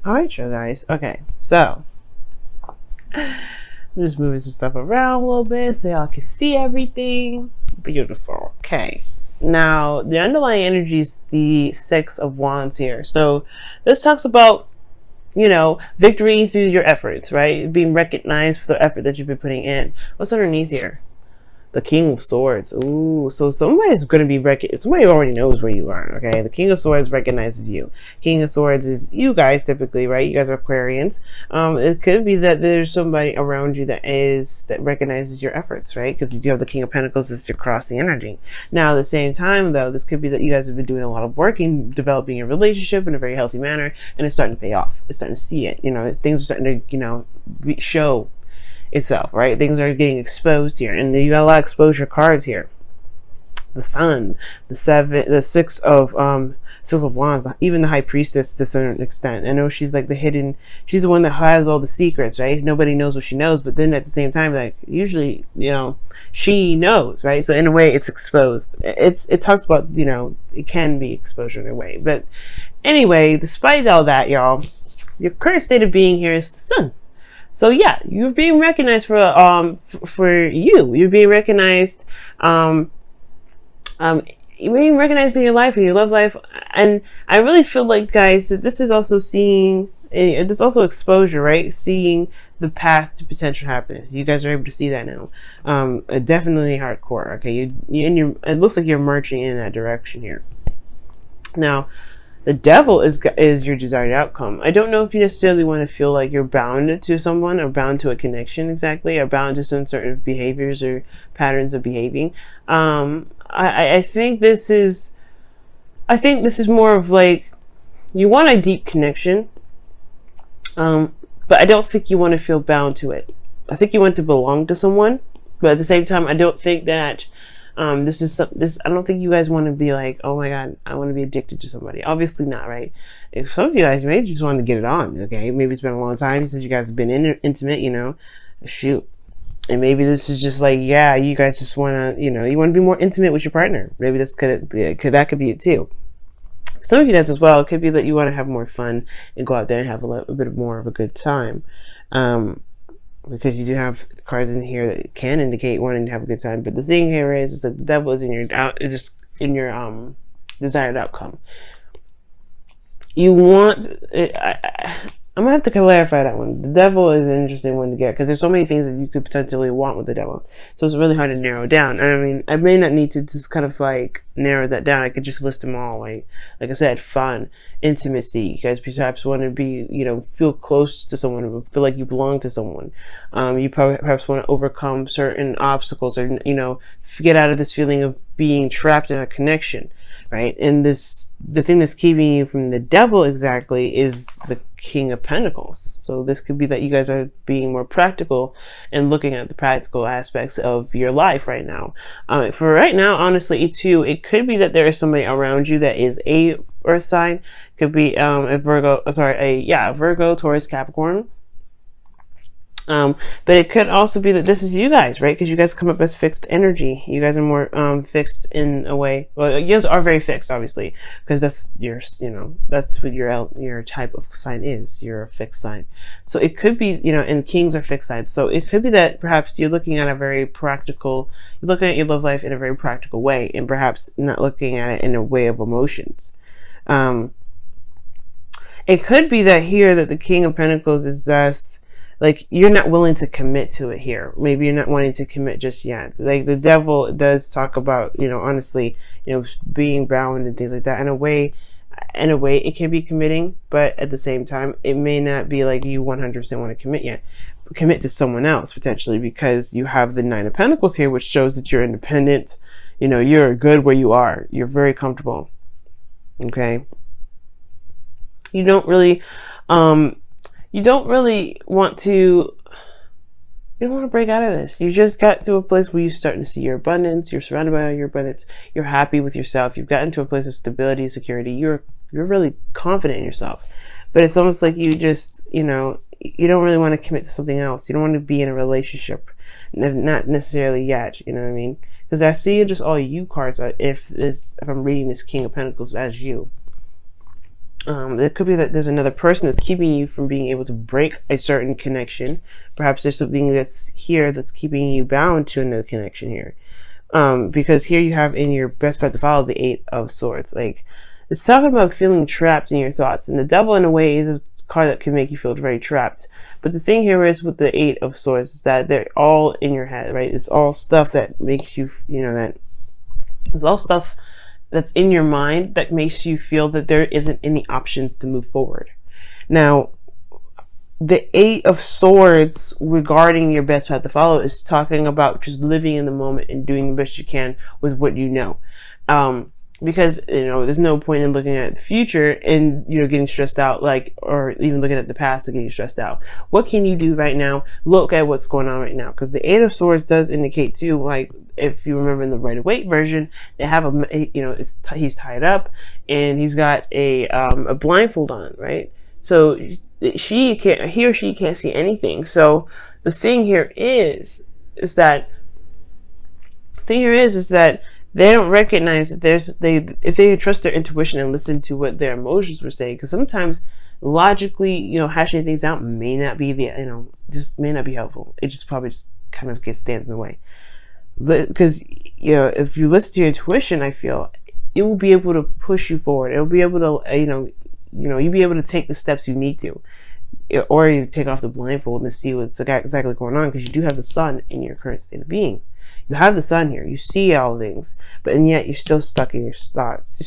All right, you guys. Okay, so I'm just moving some stuff around a little bit so y'all can see everything. Beautiful. Okay. Now, the underlying energy is the Six of Wands here. So this talks about, you know, victory through your efforts, right? Being recognized for the effort that you've been putting in. What's underneath here? The King of Swords. Ooh, so somebody's going to be somebody already knows where you are, okay? The King of Swords recognizes you. King of Swords is you guys typically, right? You guys are Aquarians. It could be that there's somebody around you that recognizes your efforts, right? Because you do have the King of Pentacles as your crossing energy. Now, at the same time, though, this could be that you guys have been doing a lot of work in developing a relationship in a very healthy manner, and it's starting to pay off. It's starting to see it. You know, things are starting to, you know, show itself, right? Things are getting exposed here, and you got a lot of exposure cards here. The Sun, the Six of Wands, even the High Priestess to a certain extent. I know she's like she's the one that has all the secrets, right? Nobody knows what she knows, but then at the same time, like usually, you know, she knows, right? So in a way, it's exposed. It talks about, you know, it can be exposure in a way, but anyway, despite all that, y'all, your current state of being here is the Sun. So yeah, you're being recognized for you. You're being recognized, you're being recognized in your life, in your love life, and I really feel like, guys, that this is also there's also exposure, right? Seeing the path to potential happiness. You guys are able to see that now. Definitely hardcore. Okay, it looks like you're marching in that direction here. Now, the Devil is your desired outcome. I don't know if you necessarily want to feel like you're bound to someone or bound to a connection exactly, or bound to some sort of behaviors or patterns of behaving. I think this is more of like, you want a deep connection, but I don't think you want to feel bound to it. I think you want to belong to someone, but at the same time, I don't think that I don't think you guys want to be like, oh my god, I want to be addicted to somebody. Obviously not, right? If some of you guys may just want to get it on, okay? Maybe it's been a long time since you guys have been intimate, you know? Shoot. And maybe this is just like, yeah, you guys just want to, you know, you want to be more intimate with your partner. Maybe that could be it too. For some of you guys as well, it could be that you want to have more fun and go out there and have a bit more of a good time. Because you do have cards in here that can indicate wanting to have a good time, but the thing here is that the Devil is in your desired outcome. You want it, I'm gonna have to clarify that one. The Devil is an interesting one to get because there's so many things that you could potentially want with the Devil, so it's really hard to narrow down. I mean, I may not need to just kind of like narrow that down. I could just list them all, like I said, fun, intimacy. You guys perhaps want to be, you know, feel close to someone, feel like you belong to someone. You perhaps want to overcome certain obstacles, or, you know, get out of this feeling of being trapped in a connection, right? And the thing that's keeping you from the Devil exactly is the King of Pentacles. So this could be that you guys are being more practical and looking at the practical aspects of your life right now. For right now, honestly, too, it could be that there is somebody around you that is a Earth sign. Could be a Virgo, Taurus, Capricorn. But it could also be that this is you guys, right? Because you guys come up as fixed energy. You guys are more fixed in a way. Well, you guys are very fixed, obviously, because that's that's what your type of sign is. You're a fixed sign. So it could be, you know, and kings are fixed signs. So it could be that perhaps you're looking at you're looking at your love life in a very practical way, and perhaps not looking at it in a way of emotions. It could be that here that the King of Pentacles is just like, you're not willing to commit to it here. Maybe you're not wanting to commit just yet. Like, the Devil does talk about, you know, honestly, you know, being bound and things like that. In a way, it can be committing, but at the same time, it may not be like you 100% want to commit yet. Commit to someone else, potentially, because you have the Nine of Pentacles here, which shows that you're independent. You know, you're good where you are. You're very comfortable. Okay? You don't really want to, you don't want to break out of this. You just got to a place where you're starting to see your abundance. You're surrounded by your abundance. You're happy with yourself. You've gotten to a place of stability, security. You're really confident in yourself. But it's almost like you just, you know, you don't really want to commit to something else. You don't want to be in a relationship. Not necessarily yet, you know what I mean? Because I see just all you cards if I'm reading this King of Pentacles as you. It could be that there's another person that's keeping you from being able to break a certain connection. Perhaps there's something that's here that's keeping you bound to another connection here. Because here you have in your best path to follow the Eight of Swords. Like, it's talking about feeling trapped in your thoughts. And the Devil, in a way, is a card that can make you feel very trapped. But the thing here is with the Eight of Swords is that they're all in your head, right? It's all stuff that makes you, that it's all stuff that's in your mind that makes you feel that there isn't any options to move forward. Now, the Eight of Swords regarding your best path to follow is talking about just living in the moment and doing the best you can with what you know. Because, there's no point in looking at the future and, getting stressed out, or even looking at the past and getting stressed out. What can you do right now? Look at what's going on right now. Because the Eight of Swords does indicate too, like, if you remember in the Rider-Waite version, they have he's tied up and he's got a blindfold on, right? So he or she can't see anything. So the thing here is that they don't recognize that if they trust their intuition and listen to what their emotions were saying, because sometimes logically, hashing things out may not be just may not be helpful. It just probably just kind of stands in the way. Because, if you listen to your intuition, I feel it will be able to push you forward. It will be able to, you'll be able to take the steps you need to, or you take off the blindfold and see what's exactly going on, because you do have the sun in your current state of being. You have the sun here. You see all things, and yet you're still stuck in your thoughts.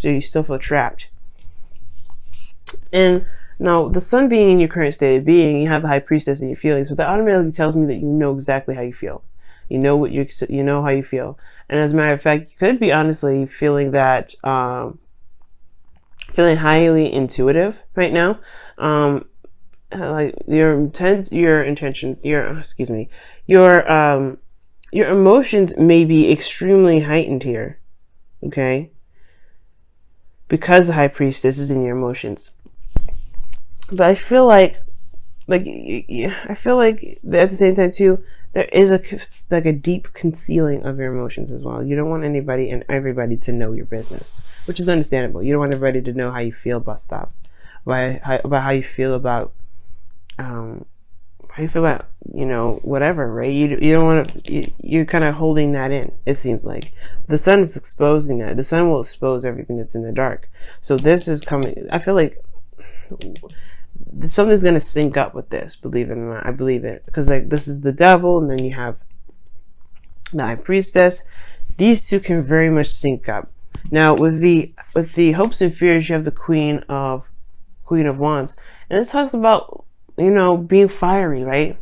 You still feel trapped. And now, the sun being in your current state of being, you have the High Priestess in your feelings. So that automatically tells me that you know exactly how you feel. You know how you feel. And as a matter of fact, you could be honestly feeling that, feeling highly intuitive right now. Like your intentions, your emotions may be extremely heightened here, okay? Because the High Priestess is in your emotions. But I feel like at the same time too, there is a deep concealing of your emotions as well. You don't want anybody and everybody to know your business, which is understandable. You don't want everybody to know how you feel about stuff, about how you feel about, whatever, right? You don't want to, you're kind of holding that in, it seems like. The sun is exposing that. The sun will expose everything that's in the dark. So this is coming, I feel like something's going to sync up with this, believe it or not. I believe it. Because this is the Devil, and then you have the High Priestess. These two can very much sync up. Now, with the hopes and fears, you have the Queen of Wands. And it talks about, being fiery, right?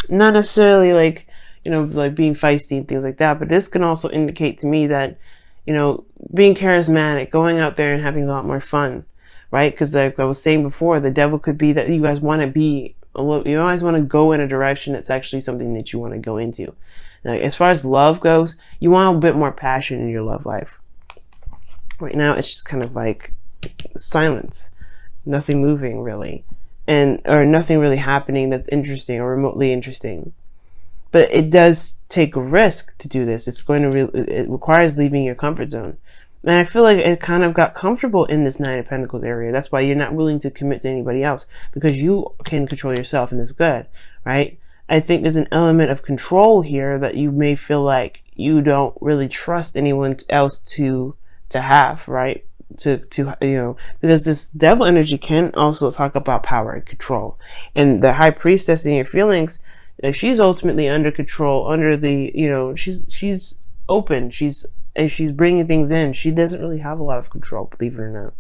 Not necessarily like being feisty and things like that, but this can also indicate to me that, being charismatic, going out there and having a lot more fun, right? Because like I was saying before, the Devil could be that you guys want to be, you always want to go in a direction that's actually something that you want to go into. Like, as far as love goes, you want a bit more passion in your love life. Right now, it's just kind of like silence, nothing moving really. Or nothing really happening that's interesting or remotely interesting. But it does take a risk to do this. It requires leaving your comfort zone. And I feel like it kind of got comfortable in this Nine of Pentacles area. That's why you're not willing to commit to anybody else, because you can control yourself, and it's good, right? I think there's an element of control here that you may feel like you don't really trust anyone else to have, right? Because this Devil energy can also talk about power and control. And the High Priestess in your feelings, she's ultimately under control, under the, she's open, she's bringing things in. She doesn't really have a lot of control, believe it or not.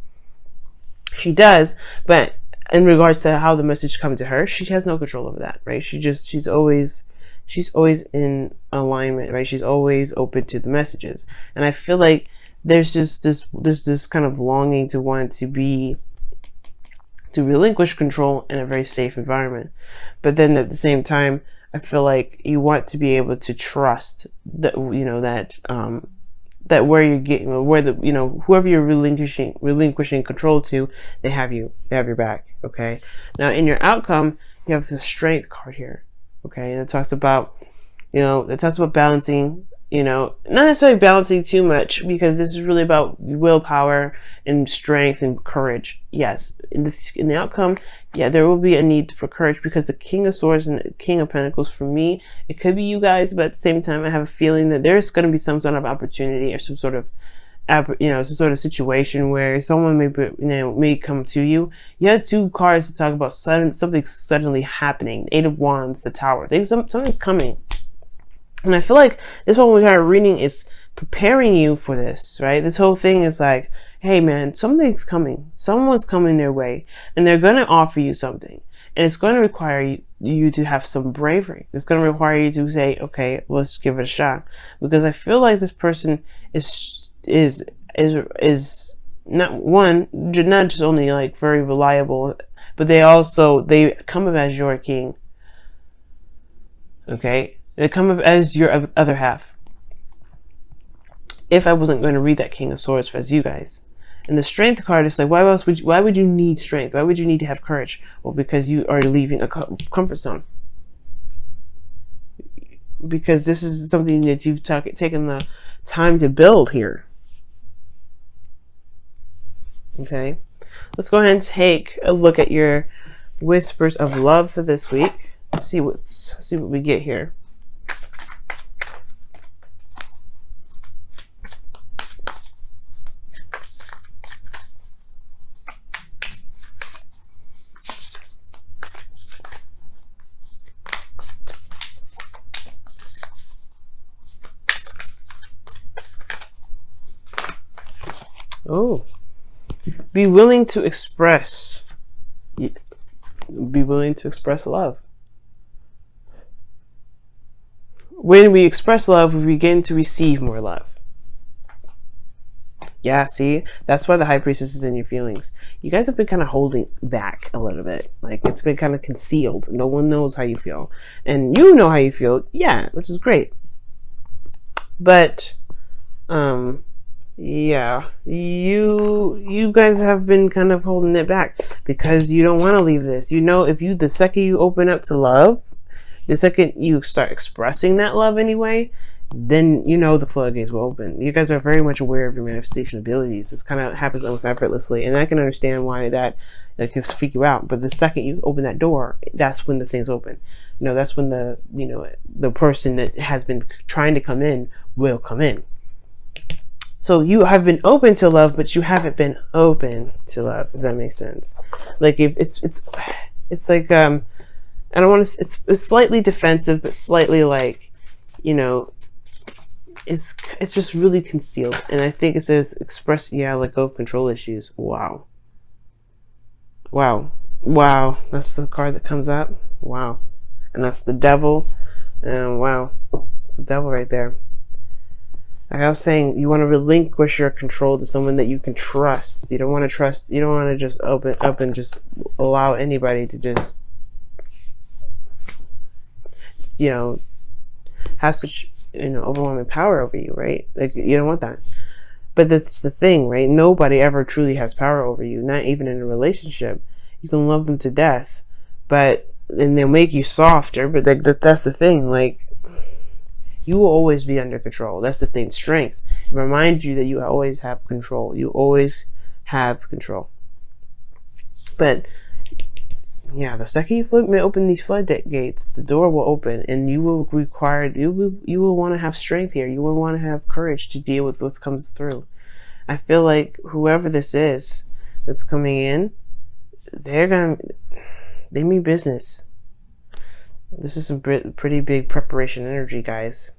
She does, but in regards to how the message comes to her, she has no control over that, right? She's always in alignment, right? She's always open to the messages. And I feel like there's this kind of longing to want to relinquish control in a very safe environment. But then at the same time, I feel like you want to be able to trust that, that where you're getting, whoever you're relinquishing control to, they have your back. Okay. Now in your outcome, you have the Strength card here. Okay. And it talks about, balancing You know, not necessarily balancing too much, because this is really about willpower and strength and courage. Yes, in the outcome, yeah, there will be a need for courage, because the King of Swords and the King of Pentacles, for me, it could be you guys, but at the same time, I have a feeling that there's going to be some sort of opportunity or some sort of, some sort of situation where someone may come to you. You had 2 cards to talk about something suddenly happening. 8 of Wands, the Tower. Something's coming. And I feel like this whole entire reading is preparing you for this, right? This whole thing is like, hey man, something's coming. Someone's coming their way, and they're going to offer you something. And it's going to require you to have some bravery. It's going to require you to say, okay, let's give it a shot. Because I feel like this person is not just only like very reliable, but they come up as your king. Okay? They come up as your other half. If I wasn't going to read that King of Swords as you guys. And the Strength card is like, why would you need strength? Why would you need to have courage? Well, because you are leaving a comfort zone. Because this is something that you've taken the time to build here. Okay? Let's go ahead and take a look at your whispers of love for this week. Let's see what we get here. Oh, be willing to express. Be willing to express love. When we express love, we begin to receive more love. Yeah, see? That's why the High Priestess is in your feelings. You guys have been kind of holding back a little bit. Like, it's been kind of concealed. No one knows how you feel. And you know how you feel. Yeah, which is great. But, yeah, you guys have been kind of holding it back because you don't want to leave this. You know, the second you open up to love, the second you start expressing that love anyway, then you know the floodgates will open. You guys are very much aware of your manifestation abilities. This kind of happens almost effortlessly, and I can understand why that can freak you out. But the second you open that door, that's when the things open. You know, that's when the person that has been trying to come in will come in. So you have been open to love, but you haven't been open to love, if that makes sense. Like, if it's like, I don't want to, it's slightly defensive, but slightly like, you know, it's just really concealed. And I think it says express, let go of control issues. Wow. That's the card that comes up. Wow. And that's the devil. And wow, that's the devil right there. Like I was saying, you want to relinquish your control to someone that you can trust. You don't want to just open up and just allow anybody to just, have such, overwhelming power over you, right? Like, you don't want that. But that's the thing, right? Nobody ever truly has power over you, not even in a relationship. You can love them to death, and they'll make you softer, but that's the thing, like, you will always be under control. That's the thing. Strength. It reminds you that you always have control. You always have control. But yeah, the second you open these floodgates, the door will open, and you will want to have strength here. You will want to have courage to deal with what comes through. I feel like whoever this is that's coming in, they mean business. This is some pretty big preparation energy, guys.